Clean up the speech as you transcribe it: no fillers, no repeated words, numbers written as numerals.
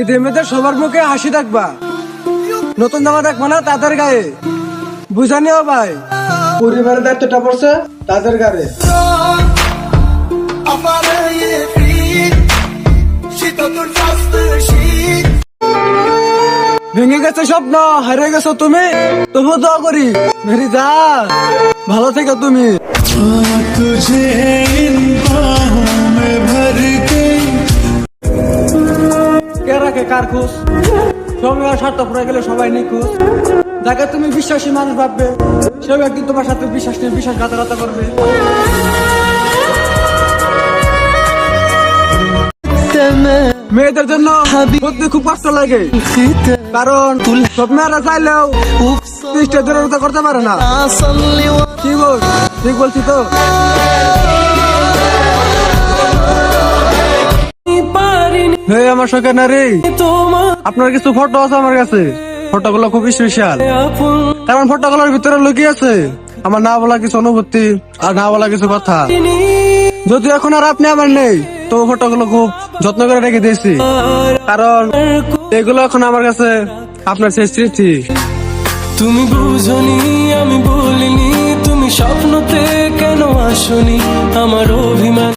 ঈদের মধ্যে সবার মুখে হাসি থাকবা, নতুন জামা দেখবা না তাদের গায়ে। বুঝানিও ভাই, পরিবারের দায়িত্বটা পড়ছে তাদের গায়ে। ভেঙে গেছে স্বপ্ন, হারিয়ে গেছো তুমি, তবু দোয়া করি মেরি যা ভালো থেকো তুমি। কে রাখে কার খুশ, সময় স্বার্থ পুরা গেলে সবাই নিখুঁজ। যাকে তুমি বিশ্বাসী মানুষ ভাববে, সে ব্যক্তি তোমার সাথে বিশ্বাস নিয়ে বিশ্বাসঘাতকতা করবে। মেয়েদের জন্য সত্যি খুব কষ্ট লাগে, কারণ সব মেয়েরা চাইলেও স্টেজের জরুরত করতে পারে না। কি বল, ঠিক বলছি তো? হে আমার শখের নারী, আপনার কিছু ফটো আছে আমার কাছে। ফটোগুলো খুব স্পেশাল, কারণ ফটোগুলোর ভিতরে লুকিয়ে আছে আমার না বলা কিছু অনুভূতি আর না বলা কিছু কথা। যদি এখন আর আপনি আমার নেই, তো ফটোগুলো খুব যত্ন করে রেখে দিয়েছি, কারণ এগুলো এখন আমার কাছে আপনার শেষ স্মৃতি। তুমি বুঝনি, আমি বলিনি, তুমি স্বপ্নতে কেন আসনি, আমার অভিমান।